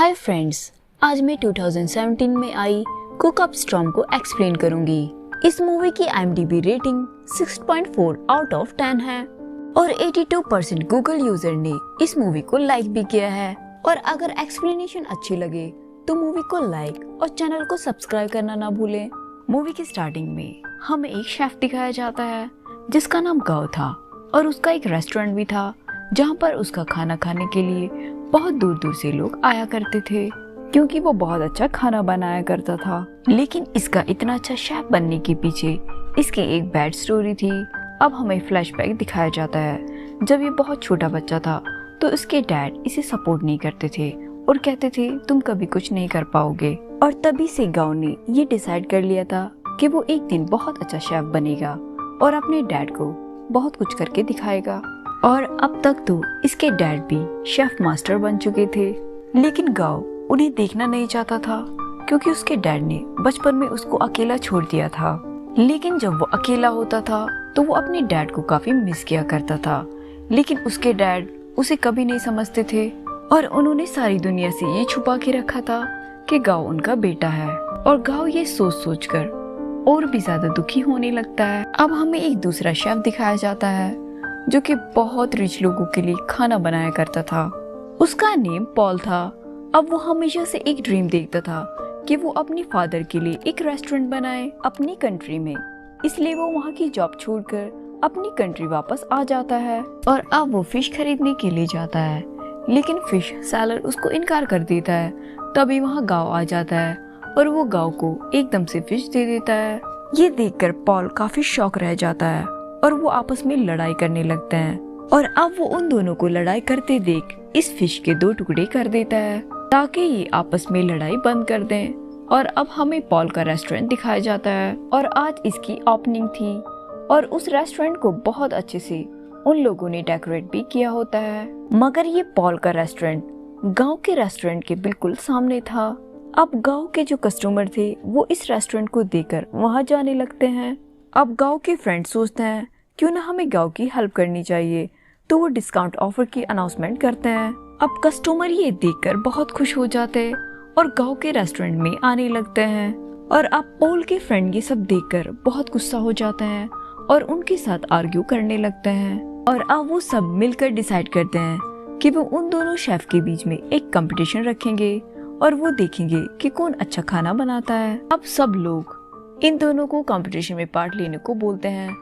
Hi friends, आज मैं 2017 में आई कुक अप स्टॉर्म को एक्सप्लेन करूंगी। इस मूवी की IMDb रेटिंग 6.4 आउट ऑफ 10 है और 82% गूगल यूजर ने इस मूवी को लाइक भी किया है। और अगर एक्सप्लेनेशन अच्छी लगे तो मूवी को लाइक और चैनल को सब्सक्राइब करना ना भूलें। मूवी की स्टार्टिंग में हमें एक शेफ दिखाया जाता है जिसका नाम गाओ था और उसका एक रेस्टोरेंट भी था जहाँ पर उसका खाना खाने के लिए बहुत दूर दूर से लोग आया करते थे क्योंकि वो बहुत अच्छा खाना बनाया करता था। लेकिन इसका इतना अच्छा शेफ बनने के पीछे इसकी एक बैड स्टोरी थी। अब हमें फ्लैशबैक दिखाया जाता है जब ये बहुत छोटा बच्चा था तो इसके डैड इसे सपोर्ट नहीं करते थे और कहते थे तुम कभी कुछ नहीं कर पाओगे। और तभी से गाओ ने ये डिसाइड कर लिया था कि वो एक दिन बहुत अच्छा शेफ बनेगा और अपने डैड को बहुत कुछ करके दिखाएगा। और अब तक तो इसके डैड भी शेफ मास्टर बन चुके थे, लेकिन गाओ उन्हें देखना नहीं चाहता था क्योंकि उसके डैड ने बचपन में उसको अकेला छोड़ दिया था। लेकिन जब वो अकेला होता था तो वो अपने डैड को काफी मिस किया करता था, लेकिन उसके डैड उसे कभी नहीं समझते थे और उन्होंने सारी दुनिया से ये छुपा के रखा था कि गाओ उनका बेटा है। और गाओ ये सोच सोच कर और भी ज्यादा दुखी होने लगता है। अब हमें एक दूसरा शेफ दिखाया जाता है जो कि बहुत रिच लोगों के लिए खाना बनाया करता था। उसका नेम पॉल था। अब वो हमेशा से एक ड्रीम देखता था कि वो अपने फादर के लिए एक रेस्टोरेंट बनाए अपनी कंट्री में, इसलिए वो वहाँ की जॉब छोड़कर अपनी कंट्री वापस आ जाता है और अब वो फिश खरीदने के लिए जाता है, लेकिन फिश सेलर उसको इनकार कर देता है। तभी वहाँ गाओ आ जाता है और वो गाओ को एकदम से फिश दे देता है। ये देखकर पॉल काफी शॉक रह जाता है और वो आपस में लड़ाई करने लगते हैं। और अब वो उन दोनों को लड़ाई करते देख इस फिश के 2 टुकड़े कर देता है ताकि ये आपस में लड़ाई बंद कर दें। और अब हमें पॉल का रेस्टोरेंट दिखाया जाता है और आज इसकी ओपनिंग थी और उस रेस्टोरेंट को बहुत अच्छे से उन लोगों ने डेकोरेट भी किया होता है। मगर ये पॉल का रेस्टोरेंट गांव के रेस्टोरेंट के बिल्कुल सामने था। अब गांव के जो कस्टमर थे वो इस रेस्टोरेंट को देखकर वहाँ जाने लगते हैं। अब गांव के फ्रेंड सोचते हैं क्यों ना हमें गांव की हेल्प करनी चाहिए, तो वो डिस्काउंट ऑफर की अनाउंसमेंट करते हैं। अब कस्टमर ये देखकर बहुत खुश हो जाते हैं और गांव के रेस्टोरेंट में आने लगते हैं। और अब पॉल के फ्रेंड ये सब देखकर बहुत गुस्सा हो जाते हैं और उनके साथ आर्ग्यू करने लगते हैं। और अब वो सब मिलकर डिसाइड करते हैं कि वो उन दोनों शेफ के बीच में एक कंपटीशन रखेंगे और वो देखेंगे कि कौन अच्छा खाना बनाता है। अब सब लोग इन दोनों को कंपटीशन में पार्ट लेने को बोलते हैं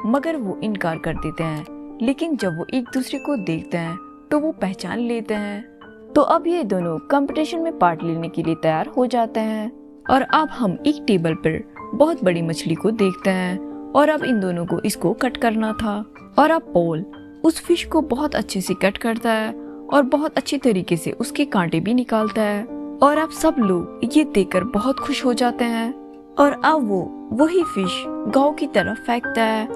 मगर वो इनकार कर देते हैं। लेकिन जब वो एक दूसरे को देखते हैं तो वो पहचान लेते हैं। तो अब ये दोनों कंपटीशन में पार्ट लेने के लिए तैयार हो जाते हैं। और अब हम एक टेबल पर बहुत बड़ी मछली को देखते हैं और अब इन दोनों को इसको कट करना था। और अब पॉल उस फिश को बहुत अच्छे से कट करता है और बहुत अच्छी तरीके से उसके कांटे भी निकालता है। और अब सब लोग ये देखकर बहुत खुश हो जाते हैं। और अब वो वही फिश गांव की तरफ फेंकता है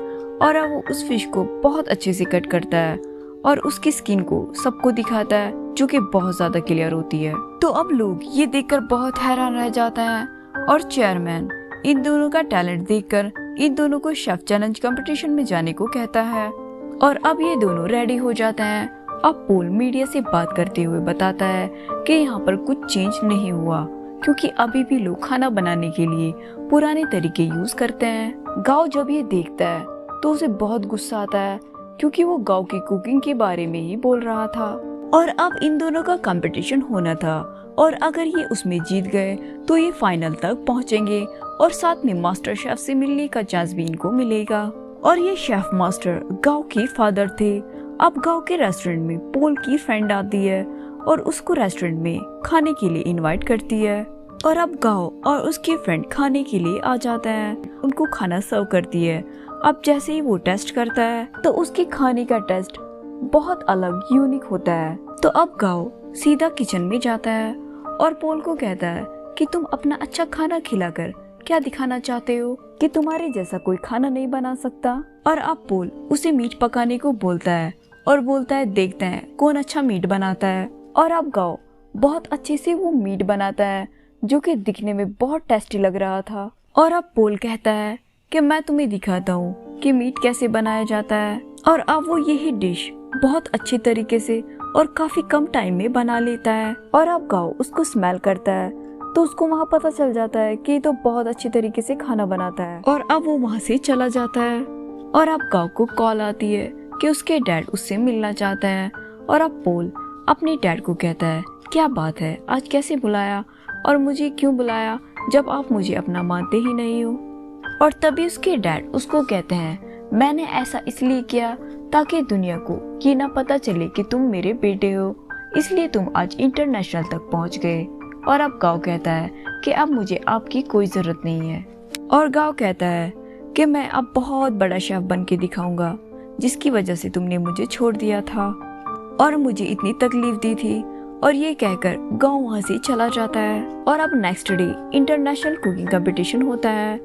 और अब वो उस फिश को बहुत अच्छे से कट करता है और उसकी स्किन को सबको दिखाता है जो कि बहुत ज्यादा क्लियर होती है। तो अब लोग ये देखकर बहुत हैरान रह जाता है और चेयरमैन इन दोनों का टैलेंट देखकर इन दोनों को शेफ चैलेंज कंपटीशन में जाने को कहता है। और अब ये दोनों रेडी हो जाते हैं। अब पॉल मीडिया से बात करते हुए बताता है कि यहाँ पर कुछ चेंज नहीं हुआ क्योंकि अभी भी लोग खाना बनाने के लिए पुराने तरीके यूज करते हैं। गाओ जब ये देखता है तो उसे बहुत गुस्सा आता है क्योंकि वो गांव की कुकिंग के बारे में ही बोल रहा था। और अब इन दोनों का कंपटीशन होना था और अगर ये उसमें जीत गए तो ये फाइनल तक पहुंचेंगे और साथ में मास्टर शेफ से मिलने का चांस भी इनको मिलेगा। और ये शेफ मास्टर गांव के फादर थे। अब गांव के रेस्टोरेंट में पॉल की फ्रेंड आती है और उसको रेस्टोरेंट में खाने के लिए इनवाइट करती है। और अब गाओ और उसके फ्रेंड खाने के लिए आ जाते हैं, उनको खाना सर्व करती है। अब जैसे ही वो टेस्ट करता है तो उसके खाने का टेस्ट बहुत अलग यूनिक होता है। तो अब गाओ सीधा किचन में जाता है और पॉल को कहता है कि तुम अपना अच्छा खाना खिलाकर क्या दिखाना चाहते हो कि तुम्हारे जैसा कोई खाना नहीं बना सकता। और अब पॉल उसे मीट पकाने को बोलता है और बोलता है देखते हैं कौन अच्छा मीट बनाता है। और अब गाओ बहुत अच्छे से वो मीट बनाता है जो कि दिखने में बहुत टेस्टी लग रहा था। और अब पॉल कहता है कि मैं तुम्हें दिखाता हूँ कि मीट कैसे बनाया जाता है। और अब वो यही डिश बहुत अच्छे तरीके से और काफी कम टाइम में बना लेता है। और अब गाओ उसको स्मेल करता है तो उसको वहाँ पता चल जाता है कि तो बहुत अच्छी तरीके से खाना बनाता है। और अब वो वहाँ से चला जाता है। और अब गाओ को कॉल आती है कि उसके डैड उससे मिलना चाहता है। और अब पोल अपने डैड को कहता है, क्या बात है, आज कैसे बुलाया और मुझे क्यों बुलाया जब आप मुझे अपना मानते ही नहीं हो। और तभी उसके डैड उसको कहते हैं, मैंने ऐसा इसलिए किया ताकि दुनिया को ये ना पता चले कि तुम मेरे बेटे हो, इसलिए तुम आज इंटरनेशनल तक पहुंच गए। और अब गाओ कहता है कि अब मुझे आपकी कोई जरूरत नहीं है। और गाओ कहता है कि मैं अब बहुत बड़ा शेफ बन के दिखाऊंगा, जिसकी वजह से तुमने मुझे छोड़ दिया था और मुझे इतनी तकलीफ दी थी। और ये कहकर गाओ वहाँ से चला जाता है। और अब next day international cooking competition होता है।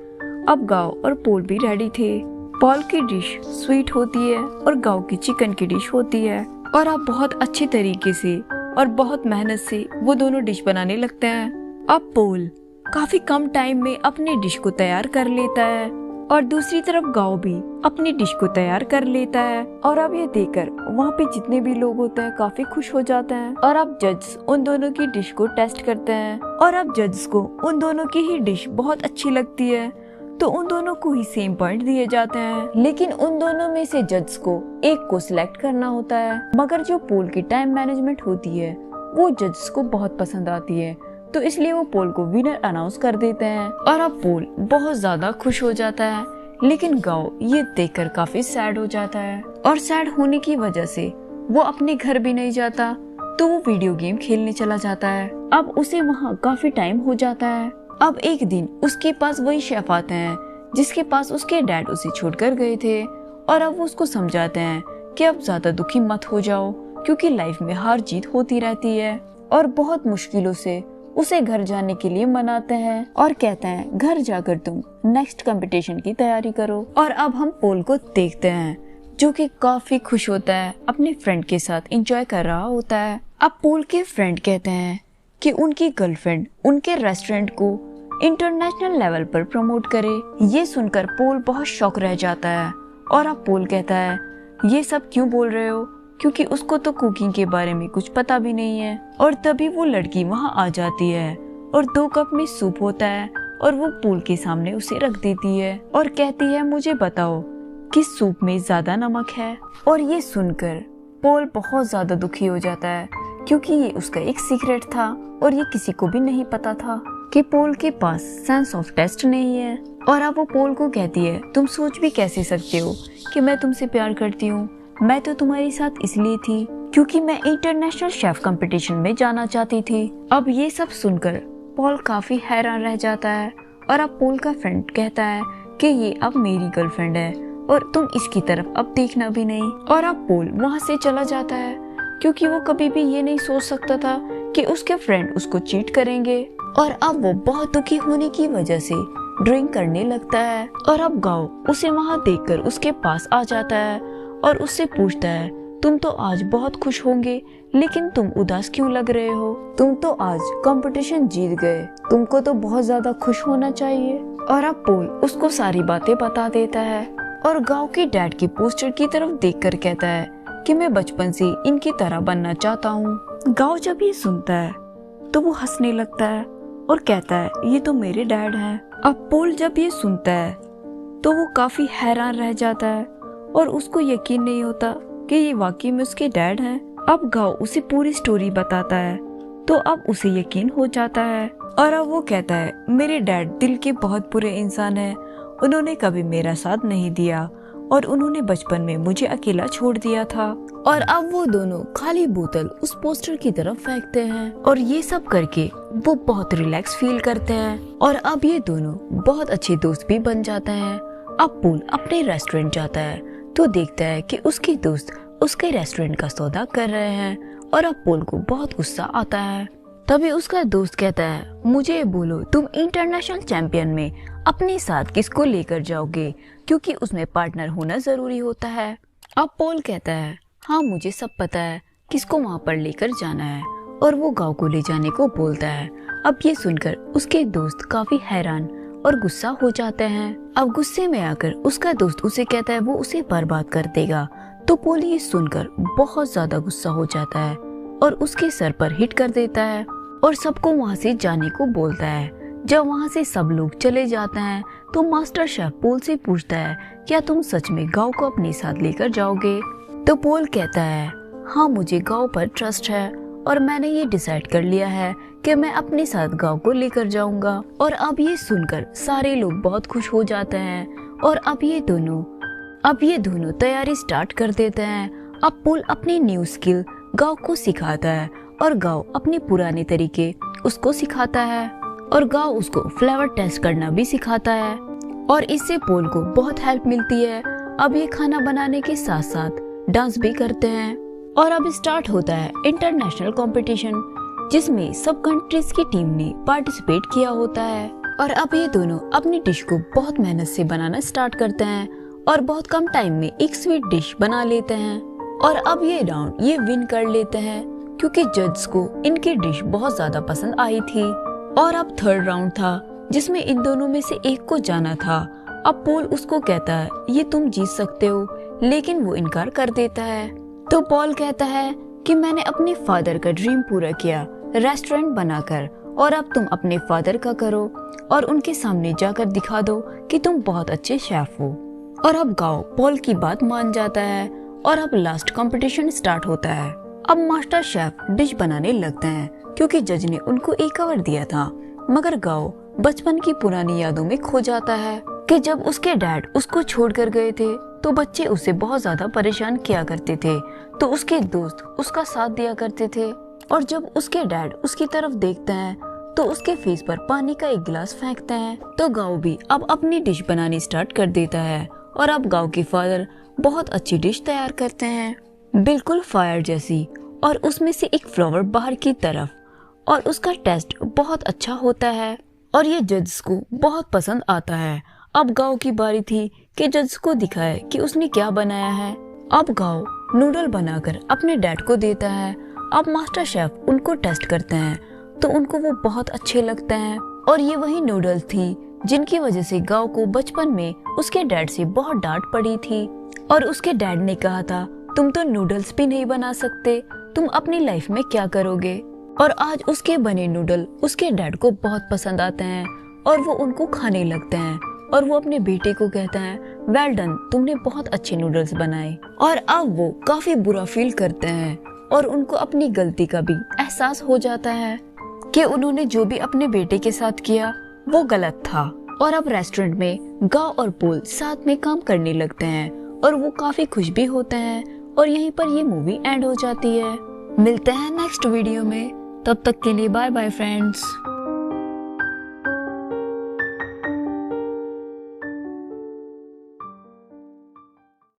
अब गाओ और पोल भी रेडी थे। पॉल की डिश स्वीट होती है और गाओ की चिकन की डिश होती है। और अब बहुत अच्छे तरीके से और बहुत मेहनत से वो दोनों डिश बनाने लगते हैं। अब पोल काफी कम टाइम में अपनी डिश को तैयार कर लेता है और दूसरी तरफ गाओ भी अपनी डिश को तैयार कर लेता है। और अब ये देखकर वहाँ पे जितने भी लोग होते हैं काफी खुश हो जाते हैं। और अब जज उन दोनों की डिश को टेस्ट करते हैं। और अब जज को उन दोनों की ही डिश बहुत अच्छी लगती है, तो उन दोनों को ही सेम पॉइंट दिए जाते हैं। लेकिन उन दोनों में से जज को एक को सिलेक्ट करना होता है, मगर जो पोल की टाइम मैनेजमेंट होती है वो जज को बहुत पसंद आती है, तो इसलिए वो पोल को विनर अनाउंस कर देते हैं। और अब पोल बहुत ज्यादा खुश हो जाता है, लेकिन गाओ ये देखकर काफी सैड हो जाता है। और सैड होने की वजह से वो अपने घर भी नहीं जाता, तो वो वीडियो गेम खेलने चला जाता है। अब उसे वहाँ काफी टाइम हो जाता है। अब एक दिन उसके पास वही शेफ आते हैं जिसके पास उसके डैड उसे छोड़कर गए थे। और अब वो उसको समझाते हैं कि अब ज्यादा दुखी मत हो जाओ, क्योंकि लाइफ में हार जीत होती रहती है। और बहुत मुश्किलों से उसे घर जाने के लिए मनाते हैं और कहते हैं, घर जाकर तुम नेक्स्ट कंपटीशन की तैयारी करो। और अब हम पोल को देखते हैं जो कि काफी खुश होता है, अपने फ्रेंड के साथ एंजॉय कर रहा होता है। अब पोल के फ्रेंड कहते हैं कि उनकी गर्लफ्रेंड उनके रेस्टोरेंट को इंटरनेशनल लेवल पर प्रमोट करे। ये सुनकर पोल बहुत शॉक रह जाता है। और अब पोल कहता है, ये सब क्यों बोल रहे हो, क्योंकि उसको तो कुकिंग के बारे में कुछ पता भी नहीं है। और तभी वो लड़की वहाँ आ जाती है और 2 कप में सूप होता है और वो पोल के सामने उसे रख देती है और कहती है, मुझे बताओ कि सूप में ज्यादा नमक है। और ये सुनकर पोल बहुत ज्यादा दुखी हो जाता है, क्योंकि ये उसका एक सीक्रेट था और ये किसी को भी नहीं पता था कि पोल के पास सेंस ऑफ टेस्ट नहीं है। और अब वो पोल को कहती है, तुम सोच भी कैसे सकते हो कि मैं तुमसे प्यार करती हूँ, मैं तो तुम्हारे साथ इसलिए थी क्योंकि मैं इंटरनेशनल शेफ कंपटीशन में जाना चाहती थी। अब ये सब सुनकर पॉल काफी हैरान रह जाता है। और अब पोल का फ्रेंड कहता है कि ये अब मेरी गर्लफ्रेंड है और तुम इसकी तरफ अब देखना भी नहीं। और अब पोल वहाँ से चला जाता है, क्योंकि वो कभी भी ये नहीं सोच सकता था कि उसके फ्रेंड उसको चीट करेंगे। और अब वो बहुत दुखी होने की वजह से ड्रिंक करने लगता है। और अब गाओ उसे वहाँ देखकर उसके पास आ जाता है और उससे पूछता है, तुम तो आज बहुत खुश होंगे, लेकिन तुम उदास क्यों लग रहे हो? तुम तो आज कंपटीशन जीत गए, तुमको तो बहुत ज्यादा खुश होना चाहिए। और अब पोल उसको सारी बातें बता देता है और गांव के डैड के पोस्टर की तरफ देखकर कहता है कि मैं बचपन से इनकी तरह बनना चाहता हूँ। गांव जब ये सुनता है तो वो हंसने लगता है और कहता है, ये तो मेरे डैड हैं। अब पोल जब ये सुनता है तो वो काफी हैरान रह जाता है और उसको यकीन नहीं होता कि ये वाकई में उसके डैड हैं। अब गाओ उसे पूरी स्टोरी बताता है तो अब उसे यकीन हो जाता है। और अब वो कहता है, मेरे डैड दिल के बहुत बुरे इंसान हैं, उन्होंने कभी मेरा साथ नहीं दिया और उन्होंने बचपन में मुझे अकेला छोड़ दिया था। और अब वो दोनों खाली बोतल उस पोस्टर की तरफ फेंकते हैं और ये सब करके वो बहुत रिलैक्स फील करते हैं। और अब ये दोनों बहुत अच्छे दोस्त भी बन जाते हैं। अब पोल अपने रेस्टोरेंट जाता है तो देखता है कि उसके दोस्त उसके रेस्टोरेंट का सौदा कर रहे हैं और अब पोल को बहुत गुस्सा आता है। तभी उसका दोस्त कहता है, मुझे बोलो तुम इंटरनेशनल चैंपियन में अपने साथ किसको लेकर जाओगे, क्योंकि उसमें पार्टनर होना जरूरी होता है। अब पोल कहता है, हाँ मुझे सब पता है किसको वहाँ पर लेकर जाना है, और वो गाँव को ले जाने को बोलता है। अब ये सुनकर उसके दोस्त काफी हैरान और गुस्सा हो जाते हैं। अब गुस्से में आकर उसका दोस्त उसे कहता है वो उसे बर्बाद कर देगा, तो पोल ये सुनकर बहुत ज्यादा गुस्सा हो जाता है और उसके सर पर हिट कर देता है और सबको वहाँ से जाने को बोलता है। जब वहाँ से सब लोग चले जाते हैं तो मास्टर शेफ पोल से पूछता है, क्या तुम सच में गांव को अपने साथ लेकर जाओगे? तो पोल कहता है, हाँ मुझे गांव पर ट्रस्ट है और मैंने ये डिसाइड कर लिया है कि मैं अपने साथ गांव को लेकर जाऊंगा। और अब ये सुनकर सारे लोग बहुत खुश हो जाते हैं और अब ये दोनों तैयारी स्टार्ट कर देते हैं। अब पोल अपनी न्यू स्किल गांव को सिखाता है और गांव अपने पुराने तरीके उसको सिखाता है और गांव उसको फ्लेवर टेस्ट करना भी सिखाता है और इससे पोल को बहुत हेल्प मिलती है। अब ये खाना बनाने के साथ साथ डांस भी करते हैं और अब स्टार्ट होता है इंटरनेशनल कंपटीशन जिसमें सब कंट्रीज की टीम ने पार्टिसिपेट किया होता है। और अब ये दोनों अपनी डिश को बहुत मेहनत से बनाना स्टार्ट करते हैं और बहुत कम टाइम में एक स्वीट डिश बना लेते हैं। और अब ये राउंड ये विन कर लेते हैं क्योंकि जज को इनकी डिश बहुत ज्यादा पसंद आई थी। और अब थर्ड राउंड था जिसमें इन दोनों में से एक को जाना था। अब पोल उसको कहता है, ये तुम जीत सकते हो, लेकिन वो इनकार कर देता है। तो पोल कहता है कि मैंने अपने फादर का ड्रीम पूरा किया रेस्टोरेंट बनाकर, और अब तुम अपने फादर का करो और उनके सामने जाकर दिखा दो कि तुम बहुत अच्छे शेफ हो। और अब गांव पोल की बात मान जाता है और अब लास्ट कंपटीशन स्टार्ट होता है। अब मास्टर शेफ डिश बनाने लगते हैं क्योंकि जज ने उनको एक आवर दिया था, मगर गांव बचपन की पुरानी यादों में खो जाता है कि जब उसके डैड उसको छोड़कर गए थे तो बच्चे उसे बहुत ज्यादा परेशान किया करते थे, तो उसके दोस्त उसका साथ दिया करते थे। और जब उसके डैड उसकी तरफ देखते हैं तो उसके फेस पर पानी का एक गिलास फेंकते हैं। तो गांव भी अब अपनी डिश बनानी स्टार्ट कर देता है और अब गांव के फादर बहुत अच्छी डिश तैयार करते हैं, बिल्कुल फायर जैसी, और उसमें से एक फ्लावर बाहर की तरफ, और उसका टेस्ट बहुत अच्छा होता है और ये जज को बहुत पसंद आता है। अब गांव की बारी थी कि जज को दिखाए कि उसने क्या बनाया है। अब गांव नूडल बनाकर अपने डैड को देता है। अब मास्टर शेफ उनको टेस्ट करते हैं तो उनको वो बहुत अच्छे लगते हैं और ये वही नूडल्स थी जिनकी वजह से गांव को बचपन में उसके डैड से बहुत डांट पड़ी थी और उसके डैड ने कहा था, तुम तो नूडल्स भी नहीं बना सकते, तुम अपनी लाइफ में क्या करोगे। और आज उसके बने नूडल उसके डैड को बहुत पसंद आते हैं और वो उनको खाने लगते हैं और वो अपने बेटे को कहता है, वेल डन, तुमने बहुत अच्छे नूडल्स बनाए। और अब वो काफी बुरा फील करते हैं और उनको अपनी गलती का भी एहसास हो जाता है कि उन्होंने जो भी अपने बेटे के साथ किया वो गलत था। और अब रेस्टोरेंट में गांव और पोल साथ में काम करने लगते हैं और वो काफी खुश भी होते हैं और यहीं पर ये मूवी एंड हो जाती है। मिलते हैं नेक्स्ट वीडियो में, तब तक के लिए बाय बाय फ्रेंड्स।